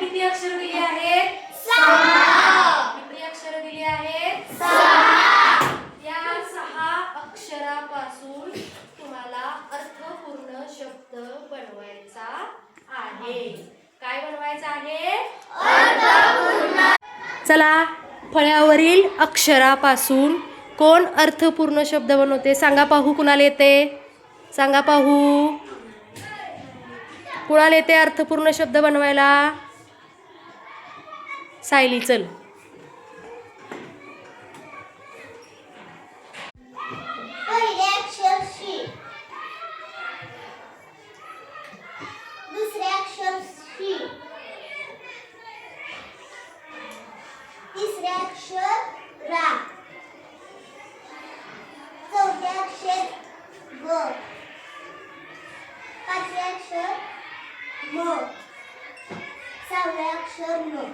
किती अक्षर दिली आहेत? 6. किती अक्षर दिली आहेत? 6. या 6 अक्षरापासून तुम्हाला अर्थपूर्ण शब्द बनवायचा आहे. काय बनवायचा आहे? अर्थपूर्ण. चला, फळ्यावरील अक्षरापासून कोण अर्थपूर्ण शब्द बनवते? सांगा पाहू. कुणाला येते? सांगा पाहू. कुणाला येते अर्थपूर्ण शब्द बनवायला? सायली, चल. पहिले अक्षर शी, दुसरे अक्षर शी, तिसरे अक्षर रा, चौथे अक्षर ग, पाचवे अक्षर म, सहावे अक्षर न.